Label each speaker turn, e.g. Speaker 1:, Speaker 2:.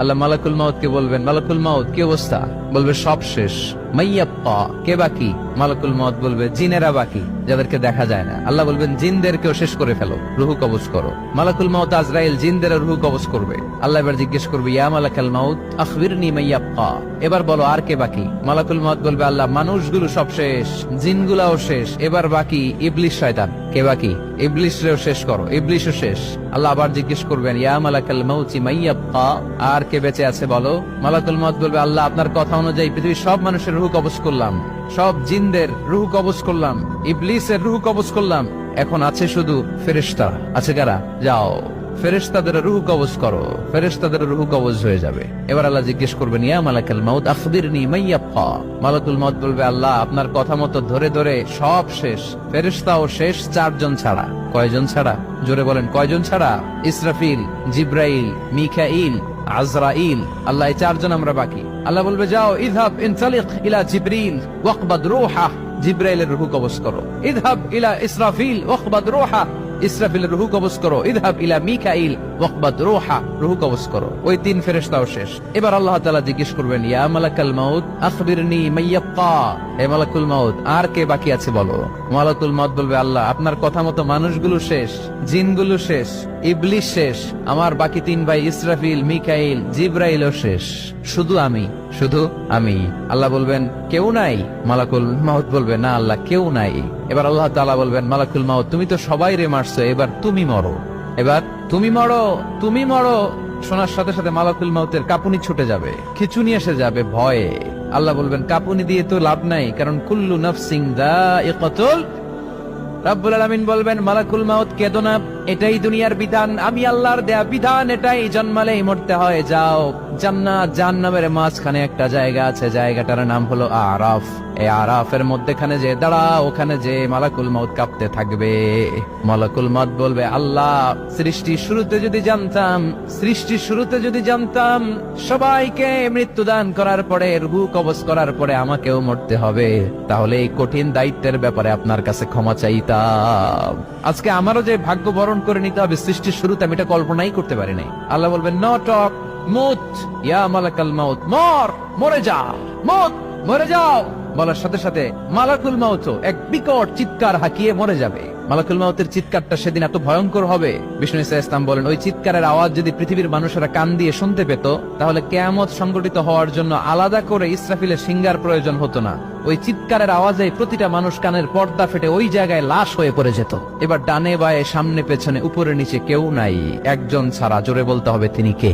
Speaker 1: আল্লাহ মালাকুল মাউতকে বলবেন, মালাকুল মাউত কি অবস্থা? বলবে সব শেষ। মাইয়াব্বা, কে বাকি? মালাকুল মাউত বলবে জিনেরা বাকি, যাদেরকে দেখা যায় না। আল্লাহ বলবেন জিনদেরকেও শেষ করে ফেলো, রুহু কবজ করো। মালাকুল মাউত আজরাইল জিনদের রুহু কবজ করবে। আল্লাহ এবার জিজ্ঞেস করবে, ইয়া মালাকাল মাউত আখবিরনি মাইয়াব্বা, এবার বলো আর কে বাকি? মালাকুল মাউত বলবে, আল্লাহ মানুষগুলো সব শেষ, জিনগুলাও শেষ, এবার বাকি ইবলিস শয়তান। কে বাকি? ইবলিসরেও শেষ করো, ইবলিসও শেষ। আল্লাহ আবার জিজ্ঞেস করবেন, ইয়া মালাকাল মাউতি মাইয়াব্বা, আর কে বেঁচে আছে বলো? মালাকুল মাউত বলবে, আল্লাহ আপনার কথা অনুযায়ী পৃথিবীর সব মানুষের রুহু কবজ করলাম, সব জিনদের রুহু কবজ করলাম, ইবলিসের রুহু কবজ করলাম, এখন আছে শুধু ফেরেশতা। আছে কারা? যাও ফেরেশতাদের রুহু কবজ করো। ফেরেশতাদের রুহু কবজ হয়ে যাবে। এবার আল্লাহ জিজ্ঞেস করবেন, ইয়া মালাকাল মাউত আখবিরনি মাইয়াব্বা। মালাকুল মাউত বলবে, আল্লাহ আপনার কথা মতো ধরে ধরে সব শেষ, ফেরেশতাও শেষ, 4 জন ছাড়া। কয়জন ছাড়া? জোরে বলেন, কয়জন ছাড়া? ইসরাফিল, জিব্রাইল, মিকাইল, আজরাইল। আল্লাহ এই 4 জন আমরা বাকি। আল্লাহ বলবে, যাও ইযহাব ইনতালিক ইলা জিবরিল ওয়াকবাদ রূহা, জিব্রাইলের রুহু কবজ করো। ইযহাব ইলা ইসরাফিল ওয়াকবাদ রূহা, ইসরাফিলের রুহু কবজ করো। ইযহাব ইলা মিকাইল ওয়াকবাদ রূহা, রুহু কবজ করো। ওই 3 ফেরেশতাও শেষ। এবার আল্লাহ তাআলা জিজ্ঞেস করবেন, ইয়া মালাকাল মাউত আখবিরনি মাইয়াব্বা, হে মালাকুল মাউত আর কে বাকি আছে বলো? মালাকুল মাউত বলবে, আল্লাহ আপনার কথা মতো মানুষগুলো শেষ, জিনগুলো শেষ, ইবলিস শেষ, আমার বাকি 3 ভাই ইসরাফিল, মিকাইল, জিব্রাইলও শেষ, শুধু আমি, শুধু আমি। আল্লাহ বলবেন, কেউ নাই? মালাকুল মাউত বলবে, না আল্লাহ কেউ নাই। এবার আল্লাহ তাআলা বলবেন, মালাকুল মাউত তুমি তো সবাই রে মারছো, এবার তুমি মরো, এবার তুমি মরো, তুমি মরো। শোনার সাথে সাথে মালাকুল মাউতের কাঁপুনি ছুটে যাবে, খিঁচুনি এসে যাবে ভয়ে। আল্লাহ বলবেন, কাঁপুনি দিয়ে তো লাভ নাই, কারণ কুল্লু নাফসিন যায়িকাতুল। রব্বুল আলামিন বলবেন, মালাকুল মাউত কেঁদো না, এটাই দুনিয়ার বিধান, আমি আল্লাহর দেয়া বিধান, এটাই জন্মালেই মরতে হয়। যাও, জান্নাত জাহান্নামের মাঝখানে একটা জায়গা আছে, জায়গাটার নাম হলো আরাফ। এই আরাফের মধ্যখানে যে দাঁড়াও, ওখানে যে মালাকুল মাউত কাঁপতে থাকবে। মালাকুল মাউত বলবে, আল্লাহ সৃষ্টির শুরুতে যদি জানতাম, সৃষ্টির শুরুতে যদি জানতাম সবাইকে মৃত্যুদান করার পরে, রুহু কবজ করার পরে আমাকেও মরতে হবে, তাহলে এই কঠিন দায়িত্বের ব্যাপারে আপনার কাছে ক্ষমা চাইতাম। আজকে আমারও যে ভাগ্য বরণ করে নিতে হবে সৃষ্টির শুরুতে, আমি এটা কল্পনাই করতে পারি নাই। আল্লাহ বলবেন, নো টক, মুত ইয়া মালাকাল মাউত, মর, মরে যা, মুত, মরে যাও। বলার সাথে সাথে মালাকুল মাউত এক বিকট চিৎকার হাঁকিয়ে মরে যাবে। মালাকুল মাউতের চিৎকারটা সেদিন এত ভয়ঙ্কর হবে, বিষ্ণু ঈসা ইসলাম বলেন, ওই চিৎকারের আওয়াজ যদি পৃথিবীর মানুষেরা কান দিয়ে শুনতে পেত, তাহলে কিয়ামত সংঘটিত হওয়ার জন্য আলাদা করে ইসরাফিলের সিঙ্গার প্রয়োজন হতো না। ওই চিৎকারের আওয়াজে প্রতিটা মানুষ কানের পর্দা ফেটে ওই জায়গায় লাশ হয়ে পড়ে যেত। এবার ডানে বায়ে সামনে পেছনে উপরে নিচে কেউ নাই, একজন ছাড়া। জোরে বলতে হবে, তিনি কে?